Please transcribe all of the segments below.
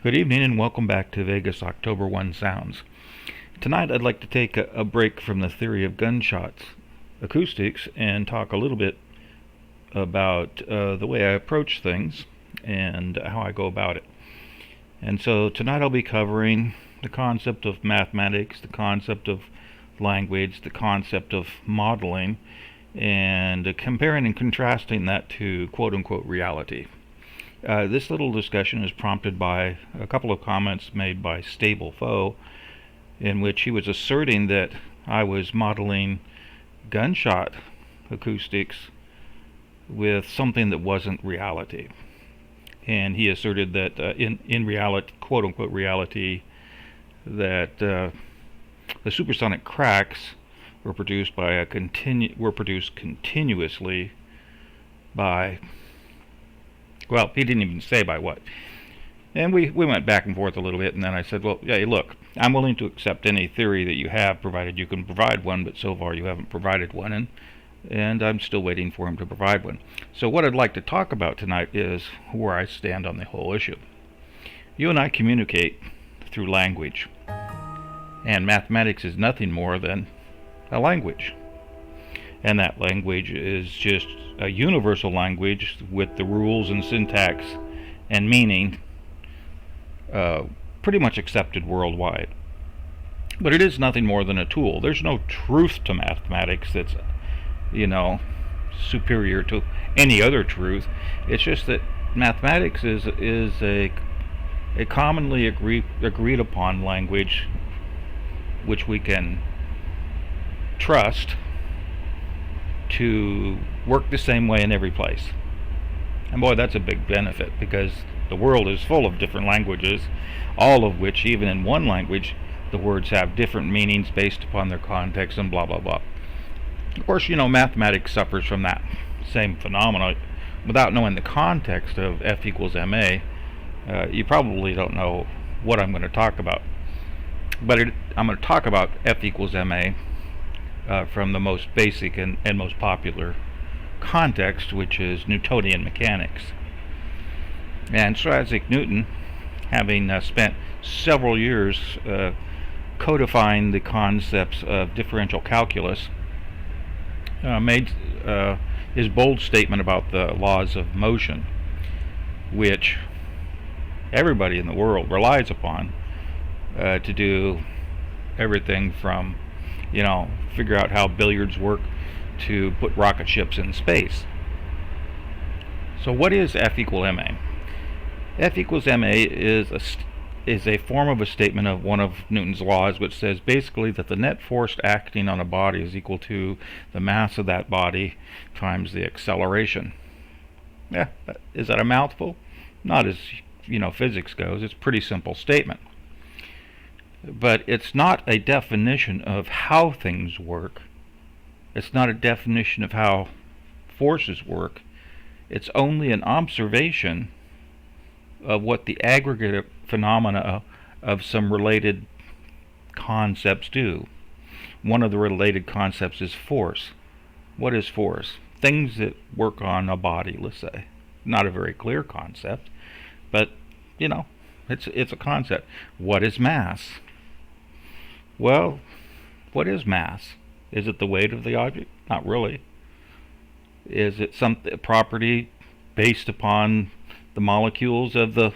Good evening and welcome back to Vegas October 1 Sounds. Tonight I'd like to take a break from the theory of gunshots acoustics and talk a little bit about the way I approach things and how I go about it. And so tonight I'll be covering the concept of mathematics, the concept of language, the concept of modeling, and comparing and contrasting that to quote-unquote reality. This little discussion is prompted by a couple of comments made by Stable Foe, in which he was asserting that I was modeling gunshot acoustics with something that wasn't reality. And he asserted that in reality, quote-unquote reality, that the supersonic cracks were produced by produced continuously by, well, he didn't even say by what. And we went back and forth a little bit, and then I said, well, hey, look, I'm willing to accept any theory that you have, provided you can provide one, but so far you haven't provided one, and I'm still waiting for him to provide one. So what I'd like to talk about tonight is where I stand on the whole issue. You and I communicate through language, and mathematics is nothing more than a language. And that language is just a universal language with the rules and syntax and meaning pretty much accepted worldwide. But it is nothing more than a tool. There's no truth to mathematics that's, superior to any other truth. It's just that mathematics is a commonly agreed upon language which we can trust to work the same way in every place. And boy, that's a big benefit, because the world is full of different languages, all of which, even in one language, the words have different meanings based upon their context and blah blah blah. Of course, mathematics suffers from that same phenomena. Without knowing the context of F equals ma, you probably don't know what I'm going to talk about. But I'm going to talk about F equals ma from the most basic and most popular context, which is Newtonian mechanics. And Sir Isaac Newton, having spent several years codifying the concepts of differential calculus, made his bold statement about the laws of motion, which everybody in the world relies upon to do everything from, figure out how billiards work to put rocket ships in space. So what is F equal ma? F equals ma is a form of a statement of one of Newton's laws, which says basically that the net force acting on a body is equal to the mass of that body times the acceleration. Yeah, is that a mouthful? Not as physics goes. It's a pretty simple statement. But it's not a definition of how things work. It's not a definition of how forces work. It's only an observation of what the aggregate phenomena of some related concepts do. One of the related concepts is force. What is force? Things that work on a body, let's say. Not a very clear concept, but it's a concept. What is mass? Well, what is mass? Is it the weight of the object? Not really. Is it some property based upon the molecules of the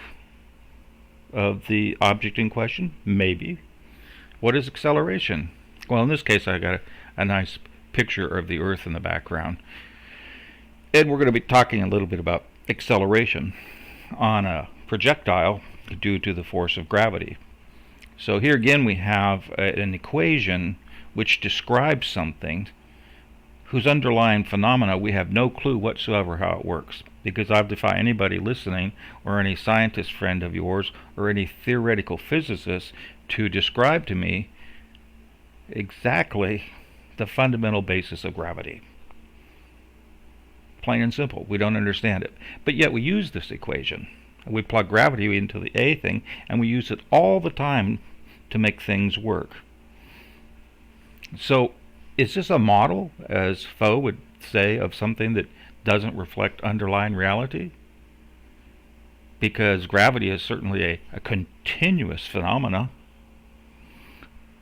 object in question? Maybe. What is acceleration? Well, in this case, I got a nice picture of the Earth in the background, and we're going to be talking a little bit about acceleration on a projectile due to the force of gravity. So here again we have an equation which describes something whose underlying phenomena we have no clue whatsoever how it works, because I've defied anybody listening, or any scientist friend of yours, or any theoretical physicist to describe to me exactly the fundamental basis of gravity. Plain and simple. We don't understand it. But yet we use this equation. We plug gravity into the A thing, and we use it all the time to make things work. So, is this a model, as Foe would say, of something that doesn't reflect underlying reality? because gravity is certainly a continuous phenomena.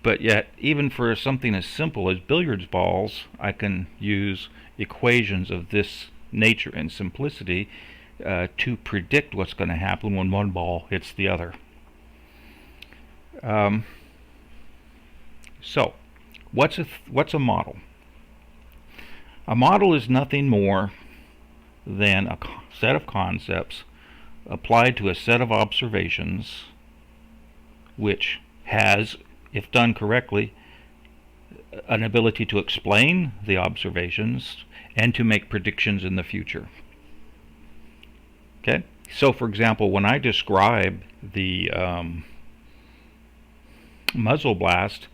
But yet, even for something as simple as billiards balls, I can use equations of this nature and simplicity to predict what's going to happen when one ball hits the other. So, what's a model? A model is nothing more than a set of concepts applied to a set of observations, which has, if done correctly, an ability to explain the observations and to make predictions in the future. Okay? So, for example, when I describe the muzzle blast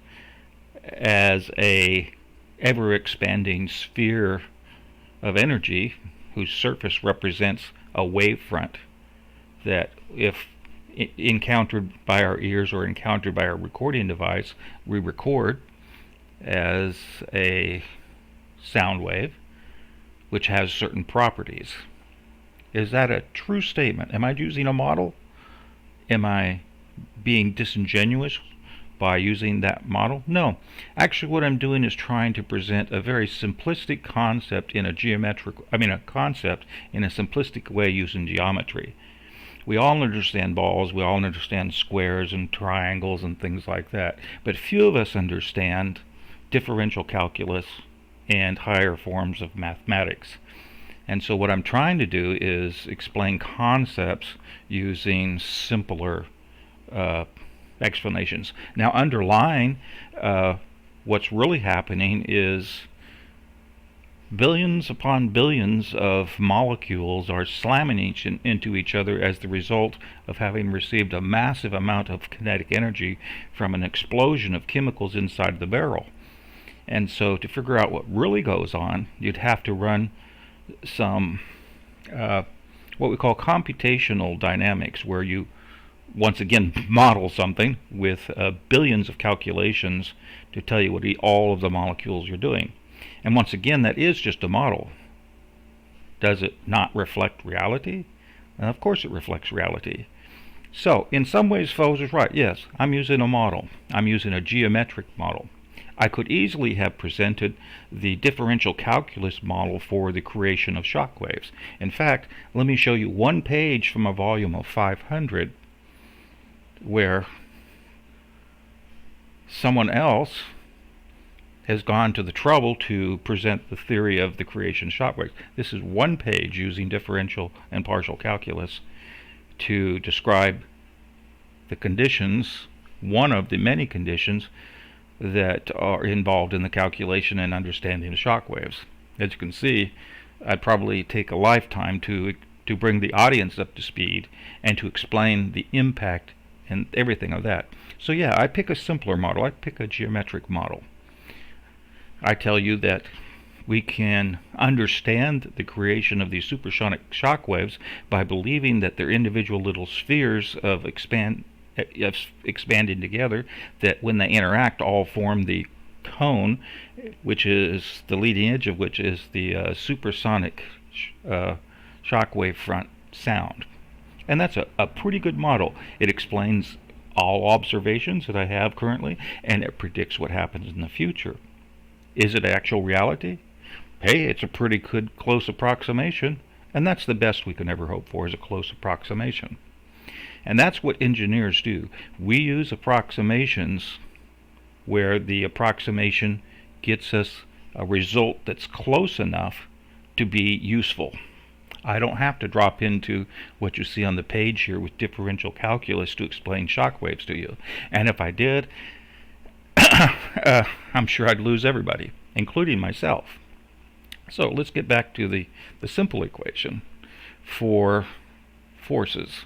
as a ever-expanding sphere of energy whose surface represents a wavefront that, if encountered by our ears or encountered by our recording device, we record as a sound wave which has certain properties. Is that a true statement? Am I using a model? Am I being disingenuous by using that model? No. Actually, what I'm doing is trying to present a very simplistic concept in a concept in a simplistic way using geometry. We all understand balls, we all understand squares and triangles and things like that, but few of us understand differential calculus and higher forms of mathematics. And so what I'm trying to do is explain concepts using simpler explanations. Now, underlying what's really happening is billions upon billions of molecules are slamming into each other as the result of having received a massive amount of kinetic energy from an explosion of chemicals inside the barrel. And so to figure out what really goes on, you'd have to run some what we call computational dynamics, where you once again model something with billions of calculations to tell you what all of the molecules you're doing. And once again, that is just a model. Does it not reflect reality? And of course it reflects reality. So, in some ways, Foes is right. Yes, I'm using a model. I'm using a geometric model. I could easily have presented the differential calculus model for the creation of shock waves. In fact, let me show you one page from a volume of 500 where someone else has gone to the trouble to present the theory of the creation of shock waves. This is one page using differential and partial calculus to describe the conditions, one of the many conditions that are involved in the calculation and understanding of shock waves. As you can see, I'd probably take a lifetime to bring the audience up to speed and to explain the impact and everything of that. So yeah, I pick a simpler model. I pick a geometric model. I tell you that we can understand the creation of these supersonic shock waves by believing that they're individual little spheres of expanding together, that when they interact all form the cone, which is the leading edge of which is the supersonic shock wave front sound. And that's a pretty good model. It explains all observations that I have currently, and it predicts what happens in the future. Is it actual reality? Hey, it's a pretty good close approximation, and that's the best we can ever hope for, is a close approximation. And that's what engineers do. We use approximations where the approximation gets us a result that's close enough to be useful. I don't have to drop into what you see on the page here with differential calculus to explain shock waves to you. And if I did, I'm sure I'd lose everybody, including myself. So let's get back to the simple equation for forces.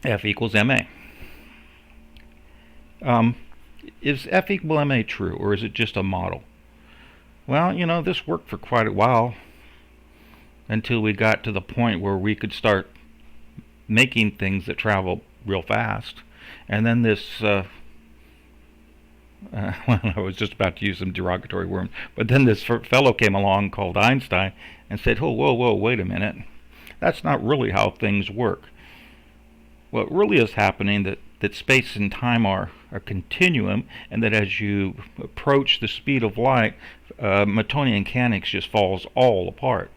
F equals ma. Is F equal ma true, or is it just a model? Well, you know, this worked for quite a while until we got to the point where we could start making things that travel real fast. And then this, well, I was just about to use some derogatory words, but then this fellow came along called Einstein and said, oh, whoa, wait a minute. That's not really how things work. What really is happening that space and time are a continuum, and that as you approach the speed of light, Newtonian mechanics just falls all apart.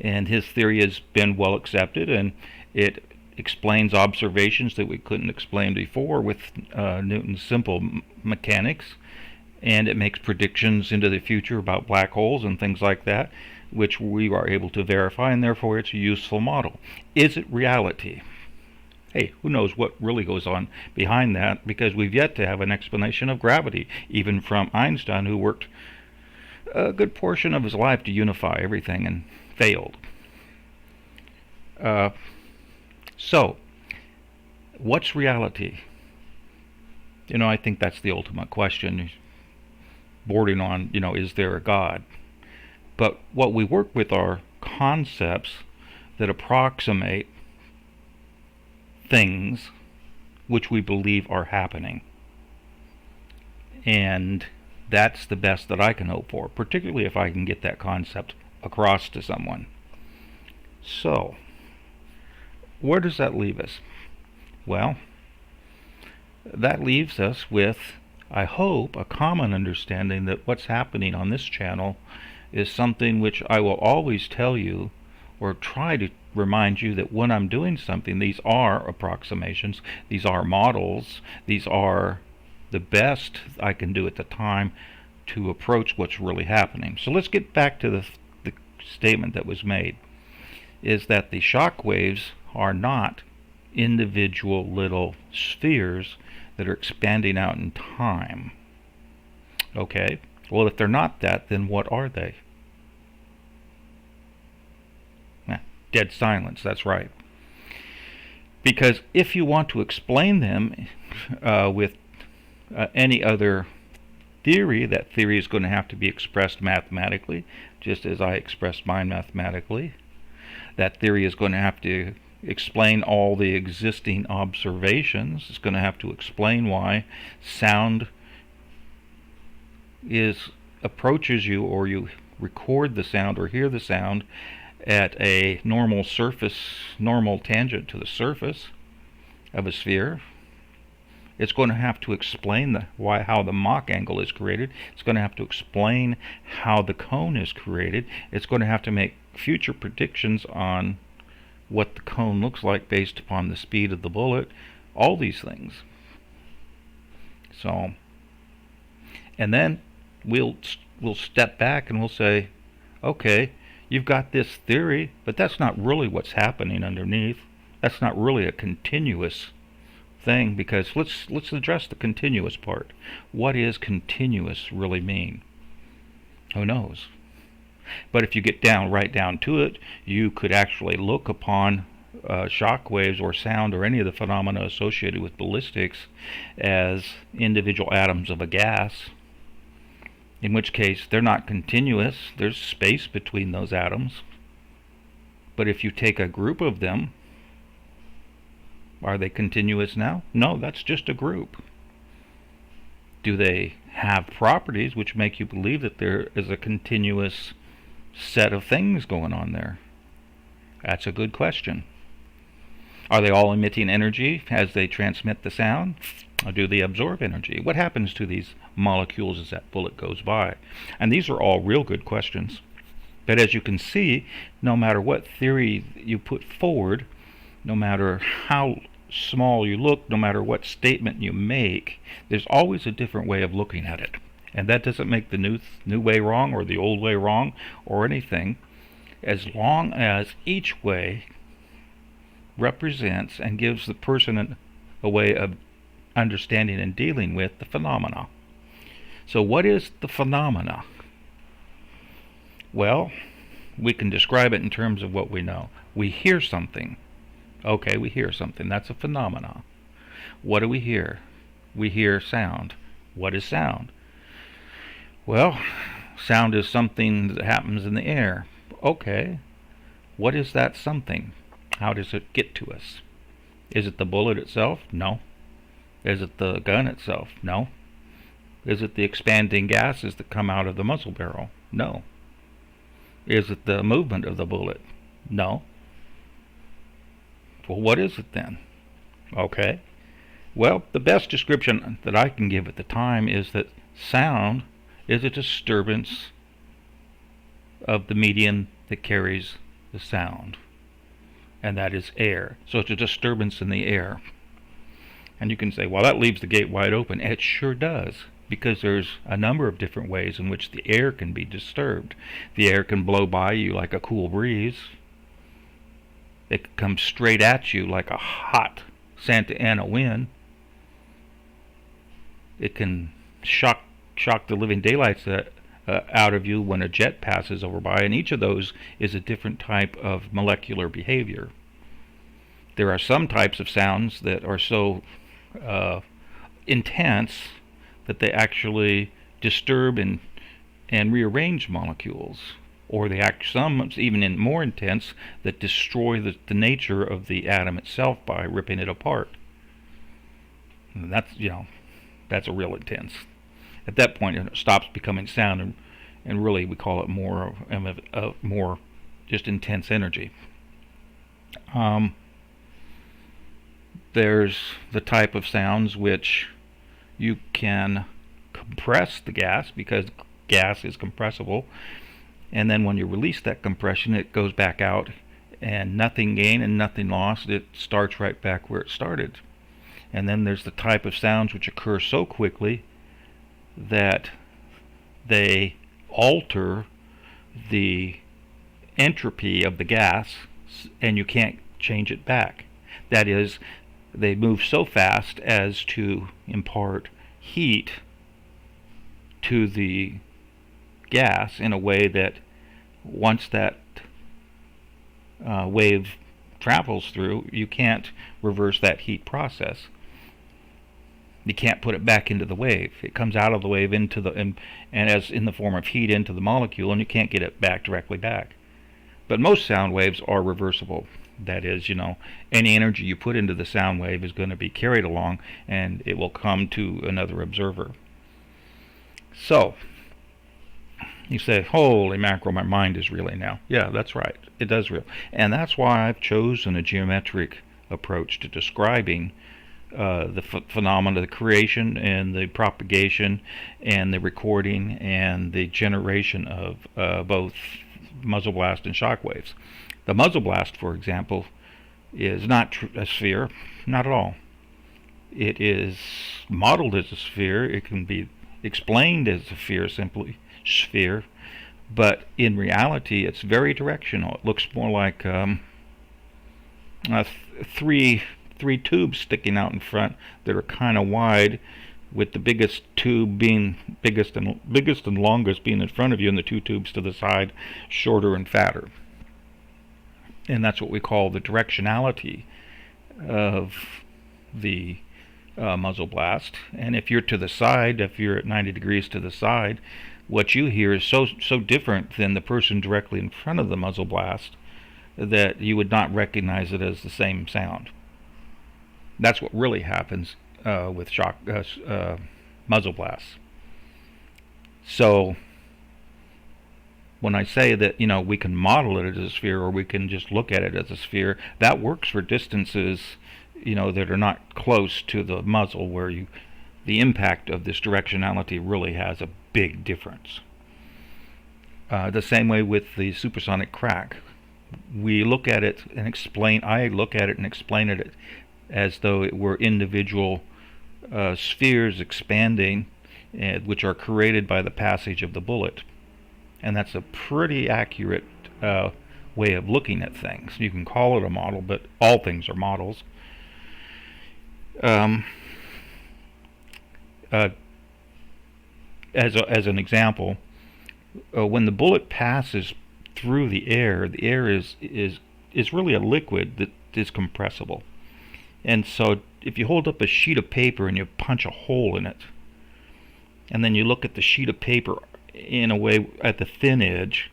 And his theory has been well accepted, and it explains observations that we couldn't explain before with Newton's simple mechanics, and it makes predictions into the future about black holes and things like that, which we are able to verify, and therefore it's a useful model. Is it reality? Hey, who knows what really goes on behind that, because we've yet to have an explanation of gravity, even from Einstein, who worked a good portion of his life to unify everything and failed. So, what's reality? I think that's the ultimate question, bordering on, is there a God? But what we work with are concepts that approximate things which we believe are happening. And that's the best that I can hope for, particularly if I can get that concept across to someone. So, where does that leave us? Well, that leaves us with, I hope, a common understanding that what's happening on this channel is something which I will always tell you, or try to remind you, that when I'm doing something, these are approximations, these are models, these are the best I can do at the time to approach what's really happening. So let's get back to the statement that was made, is that the shock waves are not individual little spheres that are expanding out in time. Okay, well, if they're not that, then what are they? Dead silence, that's right. Because if you want to explain them with any other theory, that theory is going to have to be expressed mathematically, just as I expressed mine mathematically. That theory is going to have to explain all the existing observations. It's going to have to explain why sound approaches you, or you record the sound or hear the sound at a normal tangent to the surface of a sphere. It's going to have to explain how the Mach angle is created. It's going to have to explain how the cone is created. It's going to have to make future predictions on what the cone looks like based upon the speed of the bullet. All these things. So, and then we'll step back and we'll say, okay, you've got this theory, but that's not really what's happening underneath. That's not really a continuous thing, because let's address the continuous part. What does continuous really mean? Who knows? But if you get right down to it, you could actually look upon shock waves or sound or any of the phenomena associated with ballistics as individual atoms of a gas, in which case they're not continuous. There's space between those atoms. But if you take a group of them, are they continuous now? No, that's just a group. Do they have properties which make you believe that there is a continuous set of things going on there? That's a good question. Are they all emitting energy as they transmit the sound? Or do they absorb energy? What happens to these molecules as that bullet goes by? And these are all real good questions. But as you can see, no matter what theory you put forward, no matter how small you look, no matter what statement you make, there's always a different way of looking at it. And that doesn't make the new way wrong or the old way wrong or anything, as long as each way represents and gives the person a way of understanding and dealing with the phenomena. So what is the phenomena? Well, we can describe it in terms of what we know. We hear something. Okay, we hear something. That's a phenomena. What do we hear? We hear sound. What is sound? Well, sound is something that happens in the air. Okay, what is that something? How does it get to us? Is it the bullet itself? No. Is it the gun itself? No. Is it the expanding gases that come out of the muzzle barrel? No. Is it the movement of the bullet? No. Well, what is it then? Okay. Well, the best description that I can give at the time is that sound is a disturbance of the medium that carries the sound, and that is air. So it's a disturbance in the air. And you can say, well, that leaves the gate wide open. It sure does, because there's a number of different ways in which the air can be disturbed. The air can blow by you like a cool breeze. It can come straight at you like a hot Santa Ana wind. It can shock the living daylights out of you when a jet passes over by, and each of those is a different type of molecular behavior. There are some types of sounds that are so intense that they actually disturb and rearrange molecules, or they act some even more intense that destroy the nature of the atom itself by ripping it apart. And that's a real intense. At that point, it stops becoming sound, and really we call it more of more just intense energy. There's the type of sounds which you can compress the gas, because gas is compressible, and then when you release that compression, it goes back out, and nothing gained and nothing lost. It starts right back where it started. And then there's the type of sounds which occur so quickly that they alter the entropy of the gas, and you can't change it back. That is, they move so fast as to impart heat to the gas in a way that once that wave travels through, you can't reverse that heat process. You can't put it back into the wave. It comes out of the wave into the and as in the form of heat into the molecule, and you can't get it back directly back. But most sound waves are reversible. That is, any energy you put into the sound wave is going to be carried along, and it will come to another observer. So, you say, holy mackerel, my mind is reeling now. Yeah, that's right. It does reel. And that's why I've chosen a geometric approach to describing the phenomena, the creation and the propagation and the recording and the generation of both muzzle blast and shock waves. The muzzle blast, for example, is not a sphere, not at all. It is modeled as a sphere. It can be explained as a sphere, but in reality, it's very directional. It looks more like three tubes sticking out in front that are kind of wide, with the biggest tube being biggest and longest being in front of you, and the two tubes to the side shorter and fatter. And that's what we call the directionality of the muzzle blast. And if you're to the side, if you're at 90 degrees to the side, what you hear is so different than the person directly in front of the muzzle blast that you would not recognize it as the same sound. That's what really happens with muzzle blasts. So when I say that we can model it as a sphere, or we can just look at it as a sphere, that works for distances that are not close to the muzzle, where the impact of this directionality really has a big difference. The same way with the supersonic crack. We look at it and explain. I look at it and explain it as though it were individual spheres expanding, which are created by the passage of the bullet. And that's a pretty accurate way of looking at things. You can call it a model, but all things are models. As an example, when the bullet passes through the air is really a liquid that is compressible. And so if you hold up a sheet of paper and you punch a hole in it, and then you look at the sheet of paper in a way at the thin edge,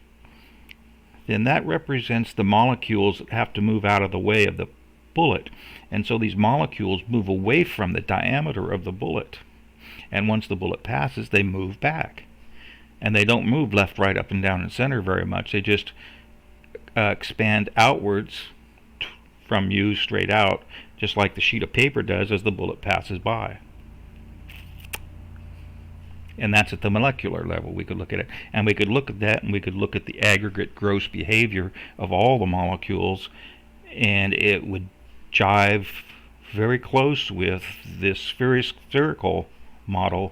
then that represents the molecules that have to move out of the way of the bullet. And so these molecules move away from the diameter of the bullet. And once the bullet passes, they move back. And they don't move left, right, up, and down, and center very much. They just expand outwards from you straight out, just like the sheet of paper does as the bullet passes by. And that's at the molecular level. We could look at it, and we could look at that, and we could look at the aggregate gross behavior of all the molecules, and it would jive very close with this spherical model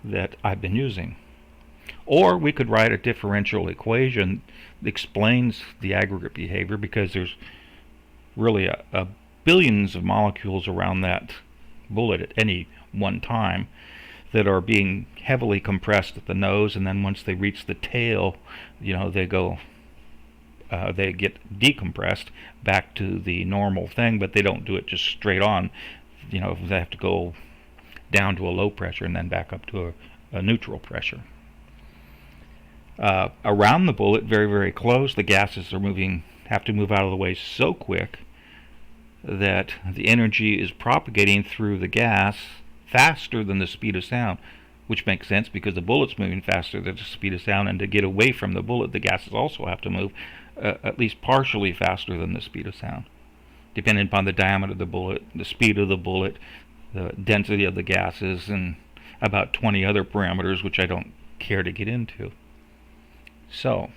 that I've been using. Or we could write a differential equation that explains the aggregate behavior, because there's really a billions of molecules around that bullet at any one time that are being heavily compressed at the nose, and then once they reach the tail, they get decompressed back to the normal thing, but they don't do it just straight on. They have to go down to a low pressure and then back up to a neutral pressure. Around the bullet, very, very close, the gases have to move out of the way so quick that the energy is propagating through the gas faster than the speed of sound, which makes sense because the bullet's moving faster than the speed of sound, and to get away from the bullet, the gases also have to move at least partially faster than the speed of sound, depending upon the diameter of the bullet, the speed of the bullet, the density of the gases, and about 20 other parameters which I don't care to get into. So,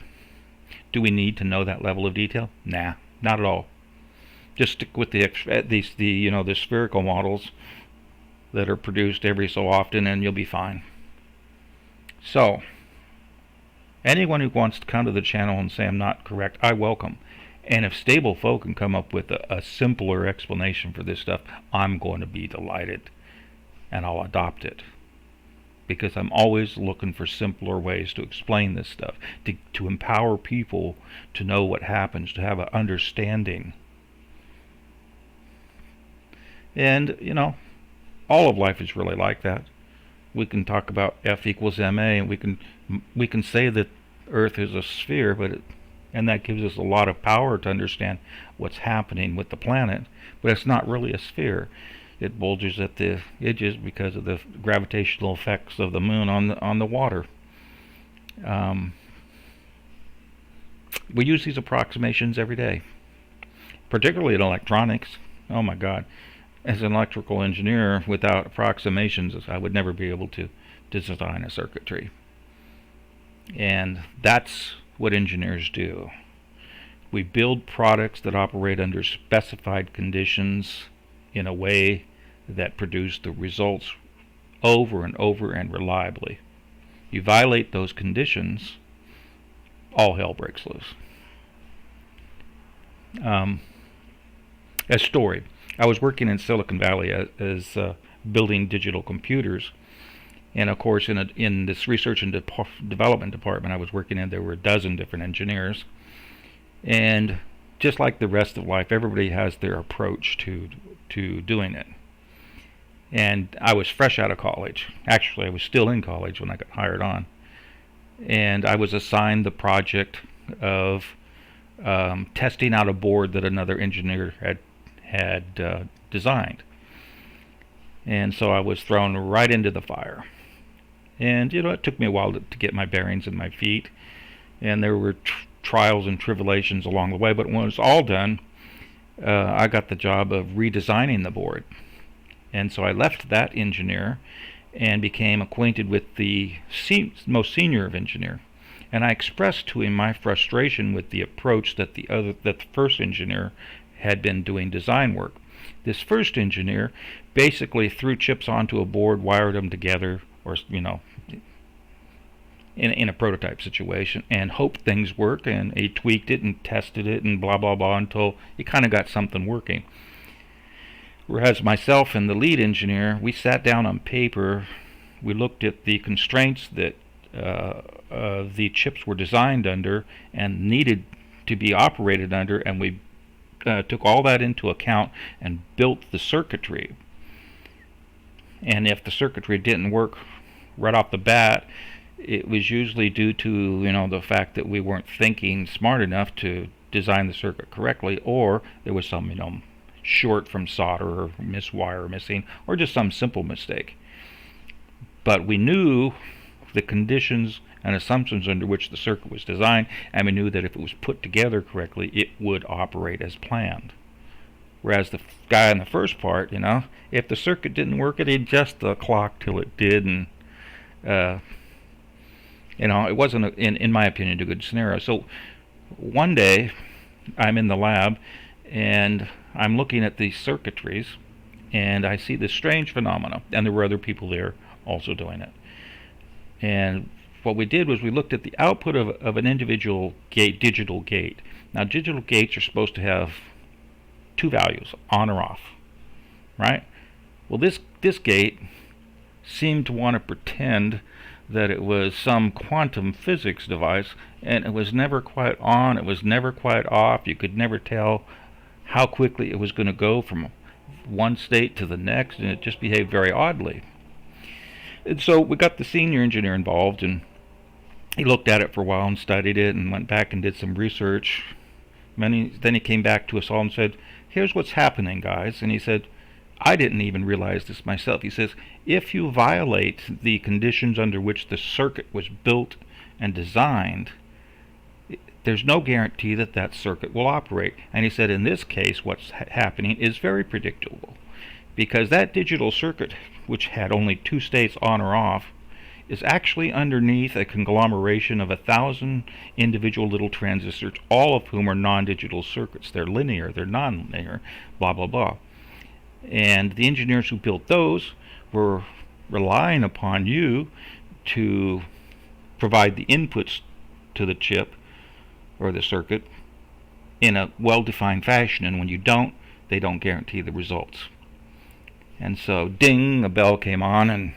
do we need to know that level of detail? Nah, not at all. Just stick with the spherical models that are produced every so often, and you'll be fine. So, anyone who wants to come to the channel and say I'm not correct, I welcome. And if Stable Folk can come up with a simpler explanation for this stuff, I'm going to be delighted, and I'll adopt it. Because I'm always looking for simpler ways to explain this stuff, to empower people to know what happens, to have an understanding. And, all of life is really like that. We can talk about F equals ma, and we can say that Earth is a sphere, and that gives us a lot of power to understand what's happening with the planet. But it's not really a sphere. It bulges at the edges because of the gravitational effects of the moon on the water. We use these approximations every day, particularly in electronics. Oh my God. As an electrical engineer, without approximations, I would never be able to design a circuitry. And that's what engineers do. We build products that operate under specified conditions in a way that produce the results over and over and reliably. You violate those conditions, all hell breaks loose. A story. I was working in Silicon Valley as building digital computers, and of course in this research and development department I was working in, there were a dozen different engineers, and just like the rest of life, everybody has their approach to doing it. And I was fresh out of college. Actually, I was still in college when I got hired on, and I was assigned the project of testing out a board that another engineer had designed. And so I was thrown right into the fire. And it took me a while to get my bearings and my feet, and there were trials and tribulations along the way, but when it was all done, I got the job of redesigning the board. And so I left that engineer and became acquainted with the most senior of engineer. And I expressed to him my frustration with the approach that the first engineer had been doing design work. This first engineer basically threw chips onto a board, wired them together, or in a prototype situation, and hoped things worked, and he tweaked it and tested it and blah blah blah until he kind of got something working. Whereas myself and the lead engineer, we sat down on paper, we looked at the constraints that the chips were designed under and needed to be operated under, and we took all that into account and built the circuitry. And if the circuitry didn't work right off the bat, it was usually due to the fact that we weren't thinking smart enough to design the circuit correctly, or there was some short from solder or miswire missing, or just some simple mistake. But we knew the conditions and assumptions under which the circuit was designed, and we knew that if it was put together correctly, it would operate as planned. Whereas the guy in the first part, if the circuit didn't work, it adjust the clock till it did, and it wasn't, in my opinion, a good scenario. So one day, I'm in the lab, and I'm looking at these circuitries, and I see this strange phenomena, and there were other people there also doing it. And what we did was we looked at the output of an individual digital gate. Now, digital gates are supposed to have two values, on or off, right? Well, this gate seemed to want to pretend that it was some quantum physics device, and it was never quite on, it was never quite off. You could never tell how quickly it was going to go from one state to the next, and it just behaved very oddly. And so we got the senior engineer involved, and he looked at it for a while and studied it and went back and did some research. Then he came back to us all and said, "Here's what's happening, guys." And he said, "I didn't even realize this myself." He says, "If you violate the conditions under which the circuit was built and designed, there's no guarantee that that circuit will operate." And he said, in this case, what's happening is very predictable, because that digital circuit, which had only two states, on or off, is actually underneath a conglomeration of 1,000 individual little transistors, all of whom are non-digital circuits. They're linear, they're non-linear, blah, blah, blah. And the engineers who built those were relying upon you to provide the inputs to the chip or the circuit in a well-defined fashion, and when you don't, they don't guarantee the results. And so, ding, a bell came on, and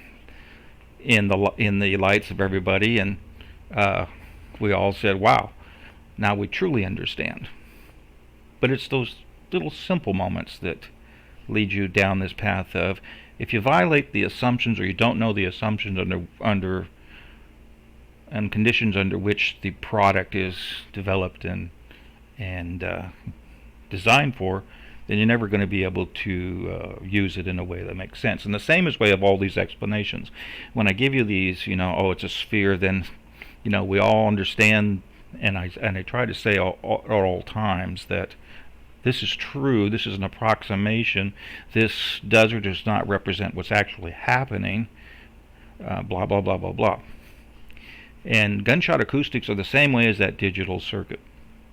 in the lights of everybody, and we all said, "Wow, now we truly understand." But it's those little simple moments that lead you down this path of, if you violate the assumptions, or you don't know the assumptions under and conditions under which the product is developed and designed for, then you're never going to be able to use it in a way that makes sense. And the same is way of all these explanations. When I give you these, it's a sphere, then we all understand, and I try to say at all times that this is true, this is an approximation, this does or does not represent what's actually happening, blah, blah, blah, blah, blah. And gunshot acoustics are the same way as that digital circuit.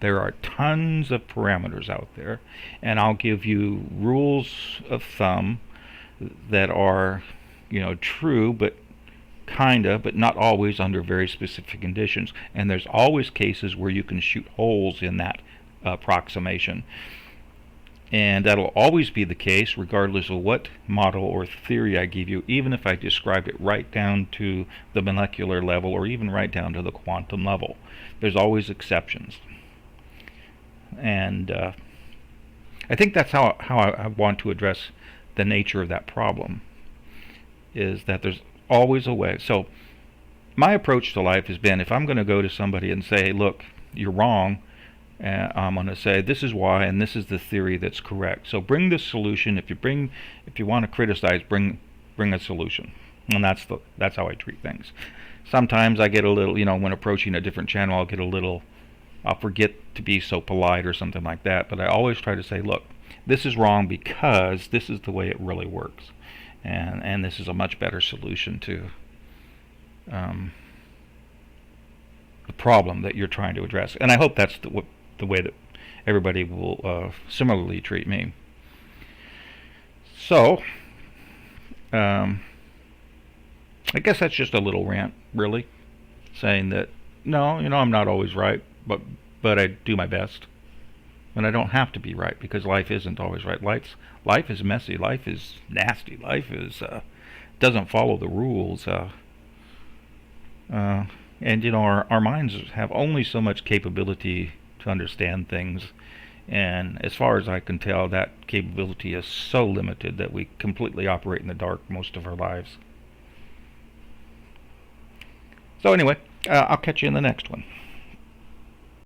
There are tons of parameters out there, and I'll give you rules of thumb that are, true, but but not always under very specific conditions. And there's always cases where you can shoot holes in that approximation. And that'll always be the case regardless of what model or theory I give you, even if I describe it right down to the molecular level or even right down to the quantum level. There's always exceptions. And I think that's how I want to address the nature of that problem, is that there's always a way. So my approach to life has been, if I'm going to go to somebody and say, "Look, you're wrong," I'm going to say, "This is why, and this is the theory that's correct. So bring this solution. If you want to criticize, bring a solution." And that's how I treat things. Sometimes I get a little, when approaching a different channel, I'll forget to be so polite or something like that. But I always try to say, "Look, this is wrong because this is the way it really works, and this is a much better solution to the problem that you're trying to address." And I hope that's the way that everybody will similarly treat me. So, I guess that's just a little rant, really, saying that, no, I'm not always right, but I do my best. And I don't have to be right, because life isn't always right. Life is messy. Life is nasty. Life is doesn't follow the rules. And our minds have only so much capability to understand things, and as far as I can tell, that capability is so limited that we completely operate in the dark most of our lives. So anyway, I'll catch you in the next one.